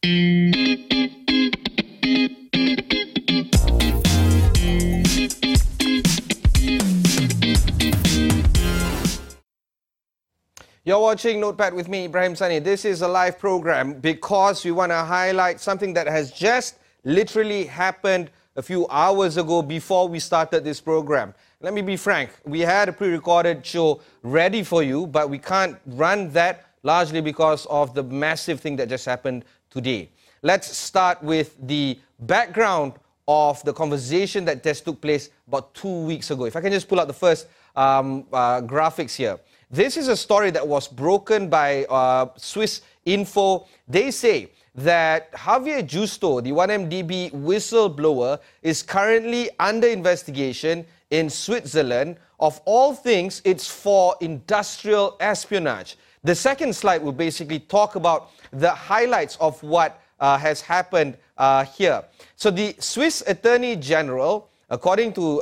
You're watching Notepad with me, Ibrahim Sani. This is a live program because we want to highlight something that has just literally happened a few hours ago before we started this program. Let me be frank, we had a pre-recorded show ready for you, but we can't run that largely because of the massive thing that just happened today. Let's start with the background of the conversation that just took place about 2 weeks ago. If I can just pull out the first graphics here. This is a story that was broken by Swiss Info. They say that Xavier Justo, the 1MDB whistleblower, is currently under investigation in Switzerland. Of all things, it's for industrial espionage. The second slide will basically talk about the highlights of what has happened here. So the Swiss Attorney General, according to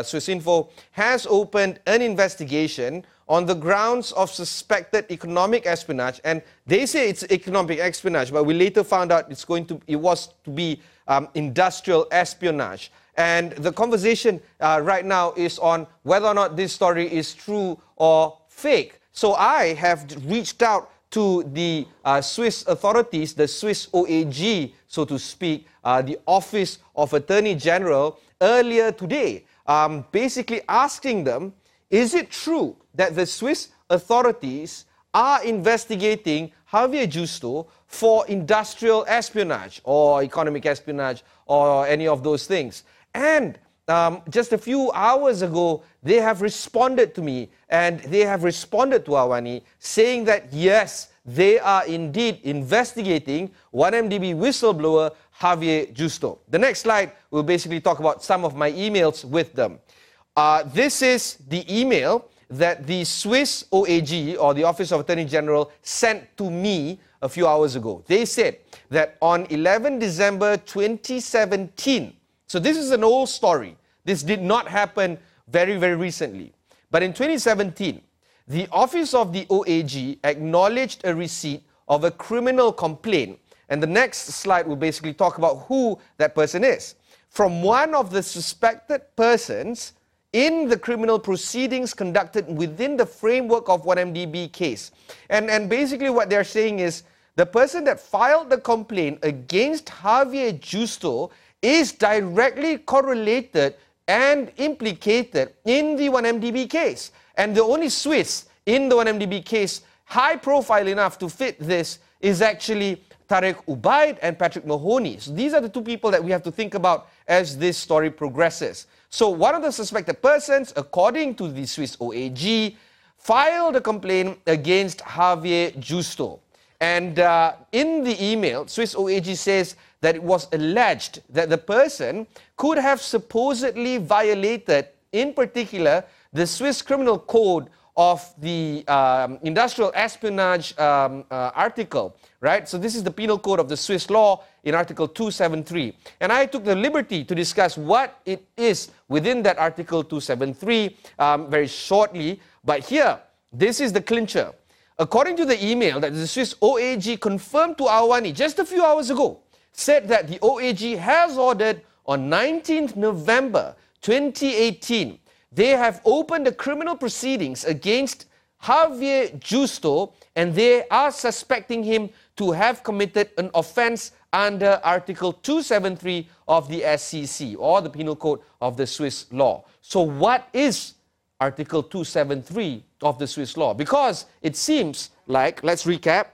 Swiss Info, has opened an investigation on the grounds of suspected economic espionage, and they say it's economic espionage, but we later found out it was to be industrial espionage. And the conversation right now is on whether or not this story is true or fake. So I have reached out to the Swiss authorities, the Swiss OAG, so to speak, the Office of Attorney General, earlier today, basically asking them, is it true that the Swiss authorities are investigating Xavier Justo for industrial espionage or economic espionage or any of those things? And just a few hours ago, they have responded to me and they have responded to Awani saying that yes, they are indeed investigating 1MDB whistleblower Xavier Justo. The next slide will basically talk about some of my emails with them. This is the email that the Swiss OAG, or the Office of Attorney General, sent to me a few hours ago. They said that on 11 December 2017, so this is an old story. This did not happen very, very recently. But in 2017, the Office of the OAG acknowledged a receipt of a criminal complaint. And the next slide will basically talk about who that person is. From one of the suspected persons in the criminal proceedings conducted within the framework of 1MDB case. And basically what they're saying is the person that filed the complaint against Xavier Justo is directly correlated and implicated in the 1MDB case. And the only Swiss in the 1MDB case high profile enough to fit this is actually Tariq Ubaid and Patrick Mahoney. So these are the two people that we have to think about as this story progresses. So one of the suspected persons, according to the Swiss OAG, filed a complaint against Xavier Justo. And in the email, Swiss OAG says that it was alleged that the person could have supposedly violated, in particular, the Swiss Criminal Code of the Industrial Espionage article, right? So this is the penal code of the Swiss law in Article 273. And I took the liberty to discuss what it is within that Article 273 very shortly. But here, this is the clincher. According to the email that the Swiss OAG confirmed to Awani just a few hours ago, said that the OAG has ordered on 19th November 2018, they have opened the criminal proceedings against Xavier Justo, and they are suspecting him to have committed an offense under Article 273 of the SCC, or the Penal Code of the Swiss law. So what is Article 273 of the Swiss law? Because it seems like, let's recap,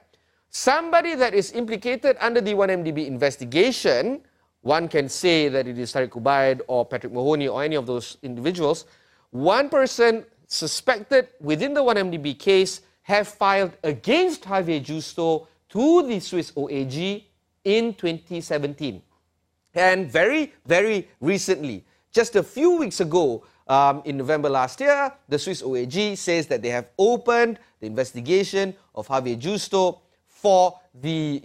somebody that is implicated under the 1MDB investigation, one can say that it is Tariq Ubaid or Patrick Mahoney or any of those individuals, one person suspected within the 1MDB case have filed against Xavier Justo to the Swiss OAG in 2017. And very, very recently, just a few weeks ago, in November last year, the Swiss OAG says that they have opened the investigation of Xavier Justo for the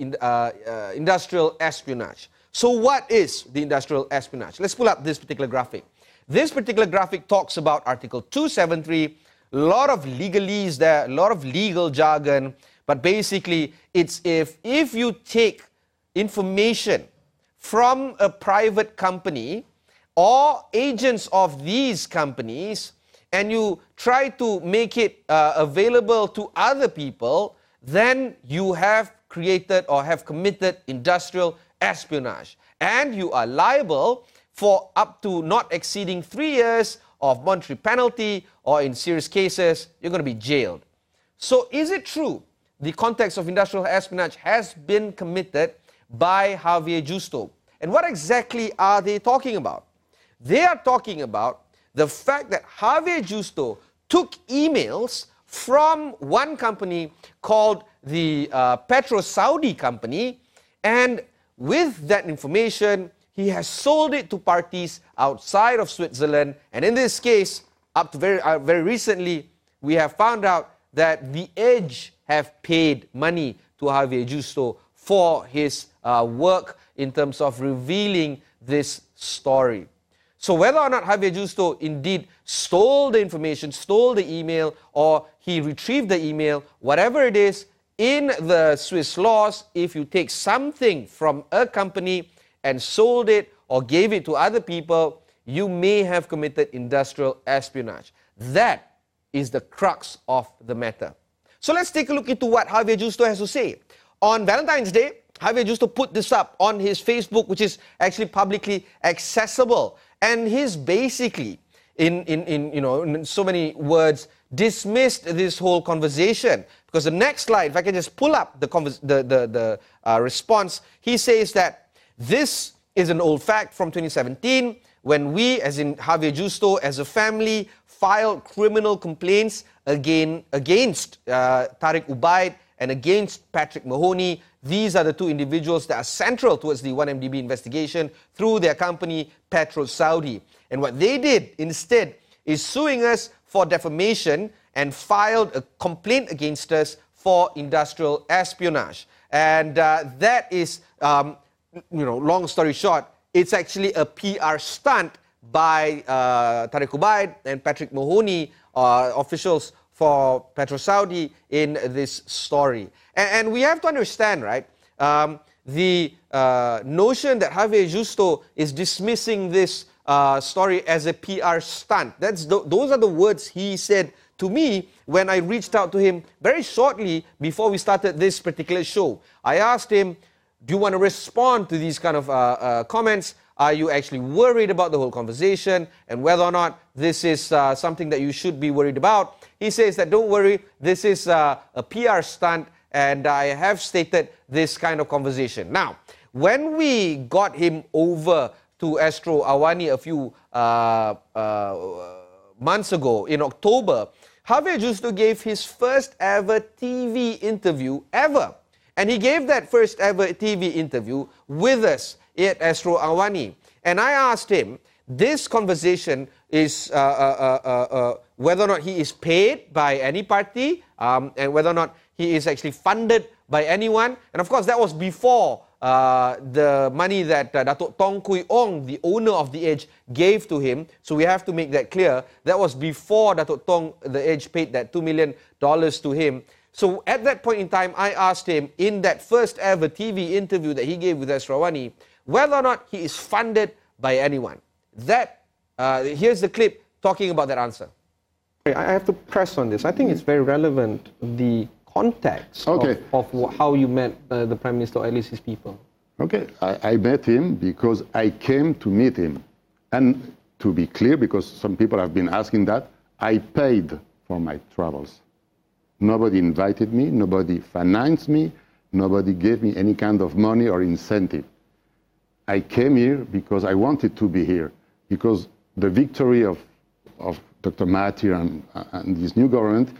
industrial espionage. So what is the industrial espionage? Let's pull up this particular graphic. This particular graphic talks about Article 273, a lot of legalese there, a lot of legal jargon, but basically it's if you take information from a private company or agents of these companies, and you try to make it available to other people, then you have created or have committed industrial espionage. And you are liable for up to not exceeding 3 years of monetary penalty, or in serious cases, you're going to be jailed. So is it true the context of industrial espionage has been committed by Xavier Justo? And what exactly are they talking about? They are talking about the fact that Xavier Justo took emails from one company called the Petro-Saudi company, and with that information, he has sold it to parties outside of Switzerland. And in this case, up to very recently, we have found out that the Edge have paid money to Xavier Justo for his work in terms of revealing this story. So whether or not Xavier Justo indeed stole the information, stole the email, or he retrieved the email, whatever it is, in the Swiss laws, if you take something from a company and sold it or gave it to other people, you may have committed industrial espionage. That is the crux of the matter. So let's take a look into what Xavier Justo has to say. On Valentine's Day, Xavier Justo put this up on his Facebook, which is actually publicly accessible. And he's basically, in so many words, dismissed this whole conversation. Because the next slide, if I can just pull up the response, he says that this is an old fact from 2017, when we, as in Xavier Justo, as a family, filed criminal complaints against Tariq Ubaid and against Patrick Mahoney. These are the two individuals that are central towards the 1MDB investigation through their company, Petro-Saudi. And what they did instead is suing us for defamation and filed a complaint against us for industrial espionage. And that is, long story short, it's actually a PR stunt by Tariq Ubaid and Patrick Mahoney, officials for Petro-Saudi, in this story. And we have to understand, right, the notion that Xavier Justo is dismissing this story as a PR stunt. Those are the words he said to me when I reached out to him very shortly before we started this particular show. I asked him, do you want to respond to these kind of comments? Are you actually worried about the whole conversation and whether or not this is something that you should be worried about? He says that don't worry, this is a PR stunt, and I have stated this kind of conversation. Now, when we got him over to Astro AWANI a few months ago, in October, Xavier Justo gave his first ever TV interview ever. And he gave that first ever TV interview with us at Astro AWANI. And I asked him, this conversation is whether or not he is paid by any party, and whether or not he is actually funded by anyone. And of course, that was before the money that Datuk Tong Kui Ong, the owner of The Edge, gave to him. So we have to make that clear. That was before Datuk Tong, The Edge, paid that $2 million to him. So at that point in time, I asked him in that first ever TV interview that he gave with Astro AWANI, whether or not he is funded by anyone. Here's the clip talking about that answer. I have to press on this. I think it's very relevant, the context of how you met the Prime Minister, or at least his people. Okay, I met him because I came to meet him. And to be clear, because some people have been asking that, I paid for my travels. Nobody invited me, nobody financed me, nobody gave me any kind of money or incentive. I came here because I wanted to be here, because the victory of Dr. Mahathir and this new government,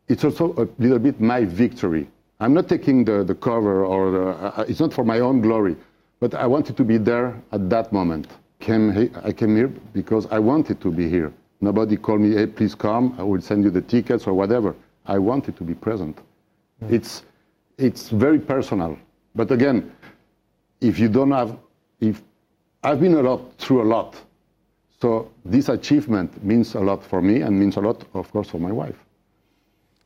it's also a little bit my victory. I'm not taking the cover, or it's not for my own glory, but I wanted to be there at that moment. I came here because I wanted to be here. Nobody called me, hey, please come, I will send you the tickets or whatever. I wanted to be present. It's very personal. But again, if you don't have, I've been through a lot. So this achievement means a lot for me and means a lot, of course, for my wife.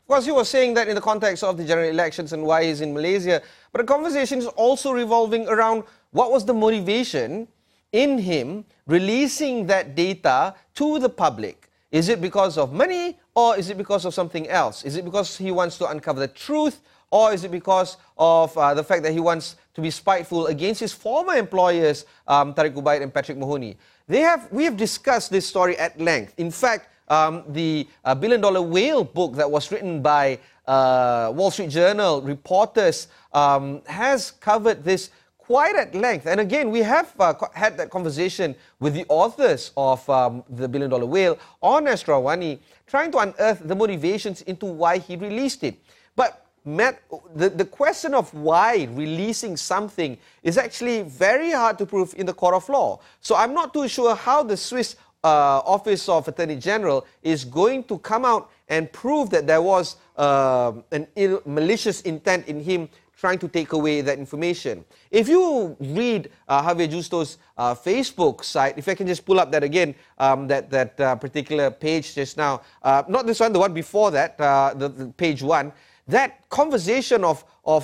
course, he was saying that in the context of the general elections and why he's in Malaysia. But the conversation is also revolving around what was the motivation in him releasing that data to the public. Is it because of money, or is it because of something else? Is it because he wants to uncover the truth, or is it because of the fact that he wants to be spiteful against his former employers, Tariq Ubaid and Patrick Mahoney? We have discussed this story at length. In fact, the $1 Billion Whale book that was written by Wall Street Journal reporters has covered this quite at length. And again, we have had that conversation with the authors of the $1 Billion Whale on Astro AWANI, trying to unearth the motivations into why he released it. But Matt, the question of why releasing something is actually very hard to prove in the court of law. So I'm not too sure how the Swiss Office of Attorney General is going to come out and prove that there was an malicious intent in him trying to take away that information. If you read Xavier Justo's Facebook site, if I can just pull up that again, that particular page just now, not this one, the one before that, the page 1, that conversation of,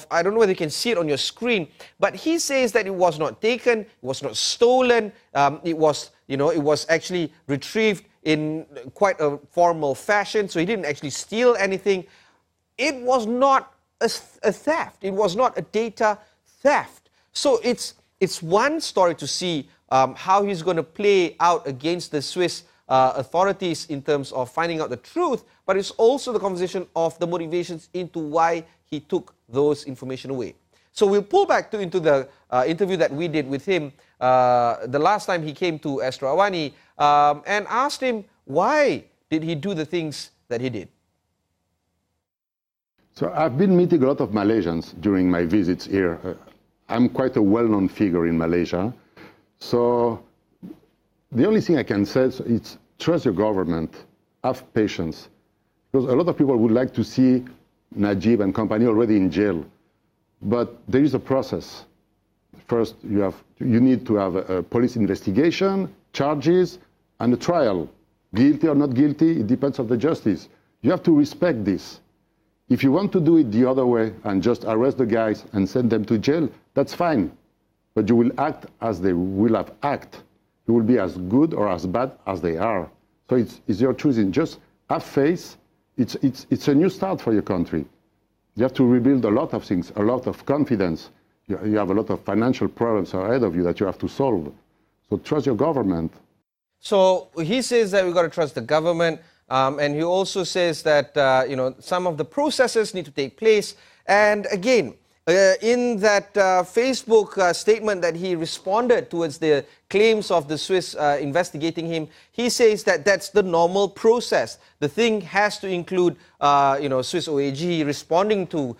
I don't know whether you can see it on your screen, but he says that it was not taken, it was not stolen, it was actually retrieved in quite a formal fashion, so he didn't actually steal anything. It was not a theft. It was not a data theft. So it's one story to see how he's going to play out against the Swiss authorities in terms of finding out the truth, but it's also the conversation of the motivations into why he took those information away. So we'll pull back into the interview that we did with him the last time he came to Astro AWANI and asked him why did he do the things that he did. So I've been meeting a lot of Malaysians during my visits here. I'm quite a well-known figure in Malaysia. So the only thing I can say is trust your government, have patience. Because a lot of people would like to see Najib and company already in jail. But there is a process. First, you need to have a police investigation, charges, and a trial. Guilty or not guilty, it depends on the justice. You have to respect this. If you want to do it the other way and just arrest the guys and send them to jail, that's fine. But you will act as they will have acted. You will be as good or as bad as they are. So it's your choosing. Just have faith. It's a new start for your country. You have to rebuild a lot of things, a lot of confidence. You have a lot of financial problems ahead of you that you have to solve. So trust your government. So he says that we've got to trust the government. And he also says that some of the processes need to take place. And again, in that Facebook statement that he responded towards the claims of the Swiss investigating him, he says that that's the normal process. The thing has to include, Swiss OAG responding to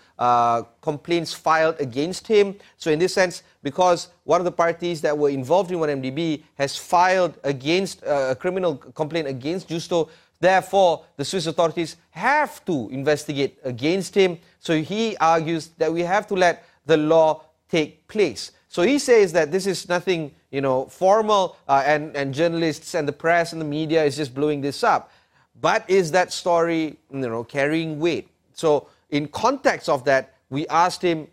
complaints filed against him. So in this sense, because one of the parties that were involved in 1MDB has filed against a criminal complaint against Justo, therefore, the Swiss authorities have to investigate against him. So he argues that we have to let the law take place. So he says that this is nothing, formal, and journalists and the press and the media is just blowing this up. But is that story, carrying weight? So in context of that, we asked him,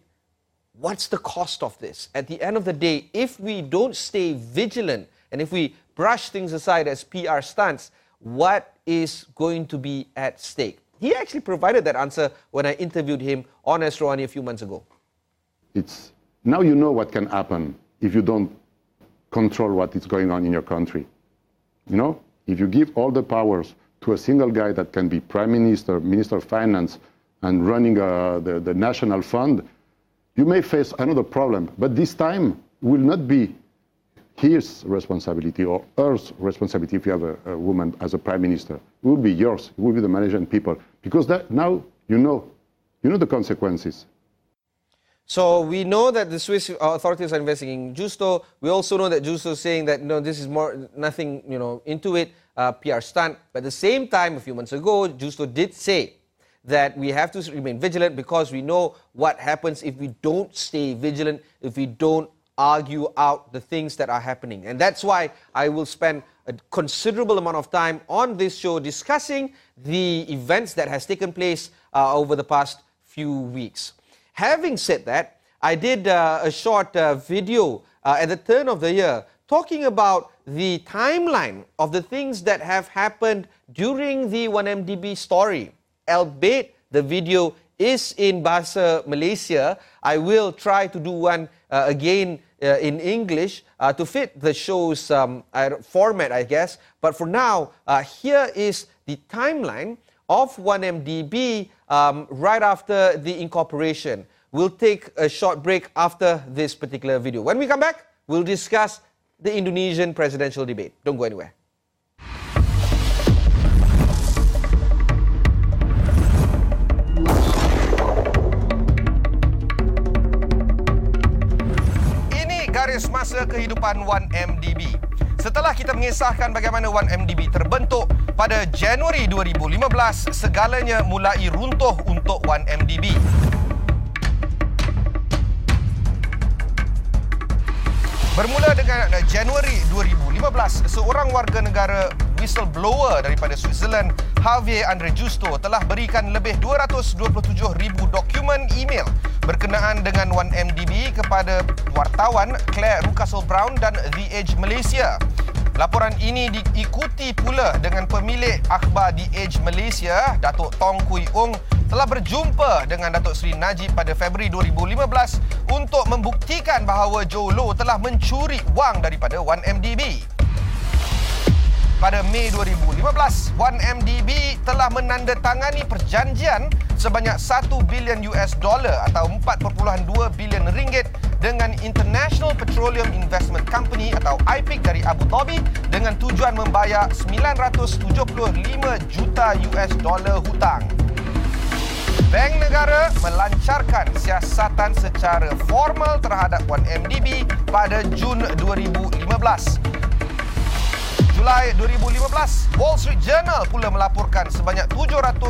what's the cost of this? At the end of the day, if we don't stay vigilant and if we brush things aside as PR stunts, what is going to be at stake? He actually provided that answer when I interviewed him on Astro AWANI a few months ago. Now you know what can happen if you don't control what is going on in your country. If you give all the powers to a single guy that can be Prime Minister, Minister of Finance, and running the national fund, you may face another problem. But this time will not be his responsibility or hers responsibility if you have a woman as a prime minister. It will be yours. It will be the Malaysian people. Because now you know the consequences. So we know that the Swiss authorities are investigating Justo. We also know that Justo is saying that this is nothing into it, PR stunt. But at the same time, a few months ago, Justo did say that we have to remain vigilant because we know what happens if we don't stay vigilant, if we don't argue out the things that are happening. And that's why I will spend a considerable amount of time on this show discussing the events that has taken place over the past few weeks. Having said that, I did a short video at the turn of the year talking about the timeline of the things that have happened during the 1MDB story. Albeit the video is in Bahasa Malaysia, I will try to do one again in English to fit the show's format, I guess. But for now, here is the timeline of 1MDB right after the incorporation. We'll take a short break after this particular video. When we come back, we'll discuss the Indonesian presidential debate. Don't go anywhere. Ini garis masa kehidupan 1MDB. Setelah kita mengisahkan bagaimana 1MDB terbentuk pada Januari 2015, segalanya mulai runtuh untuk 1MDB. Bermula dengan Januari 2015, seorang warga negara whistleblower daripada Switzerland, Xavier Andre Justo, telah berikan lebih 227,000 dokumen email berkenaan dengan 1MDB kepada wartawan Claire Russell-Brown dan The Age Malaysia. Laporan ini diikuti pula dengan pemilik akhbar The Age Malaysia, Datuk Tong Kui Ung, telah berjumpa dengan Datuk Seri Najib pada Februari 2015 untuk membuktikan bahawa Joe Low telah mencuri wang daripada 1MDB. Pada Mei 2015, 1MDB telah menandatangani perjanjian sebanyak $1 bilion atau 4.2 bilion ringgit dengan International Petroleum Investment Company atau IPIC dari Abu Dhabi dengan tujuan membayar $975 juta hutang. Bank negara melancarkan siasatan secara formal terhadap 1MDB pada Jun 2015. Julai 2015, Wall Street Journal pula melaporkan sebanyak $700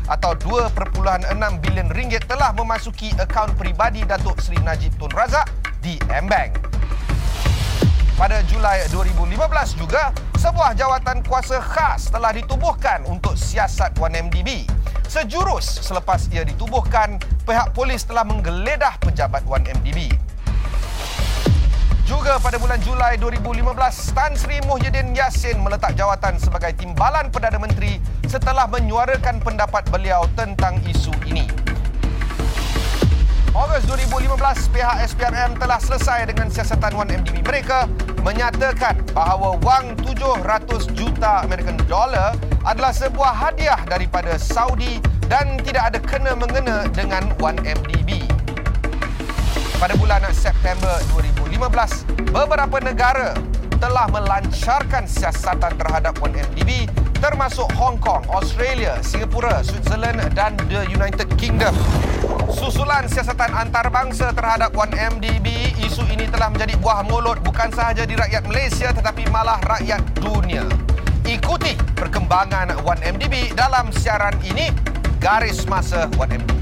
atau 2.6 bilion ringgit telah memasuki akaun peribadi Datuk Seri Najib Tun Razak di M-Bank. Pada Julai 2015 juga, sebuah jawatan kuasa khas telah ditubuhkan untuk siasat 1MDB. Sejurus selepas ia ditubuhkan, pihak polis telah menggeledah pejabat 1MDB. Juga pada bulan Julai 2015, Tan Sri Muhyiddin Yassin meletak jawatan sebagai Timbalan Perdana Menteri setelah menyuarakan pendapat beliau tentang isu ini. Ogos 2015, pihak SPRM telah selesai dengan siasatan 1MDB mereka, menyatakan bahawa wang 700 juta American dollar adalah sebuah hadiah daripada Saudi dan tidak ada kena-mengena dengan 1MDB. Pada bulan September 2015, beberapa negara telah melancarkan siasatan terhadap 1MDB termasuk Hong Kong, Australia, Singapura, Switzerland dan the United Kingdom. Susulan siasatan antarabangsa terhadap 1MDB, isu ini telah menjadi buah mulut bukan sahaja di rakyat Malaysia tetapi malah rakyat dunia. Ikuti perkembangan 1MDB dalam siaran ini, Garis Masa 1MDB.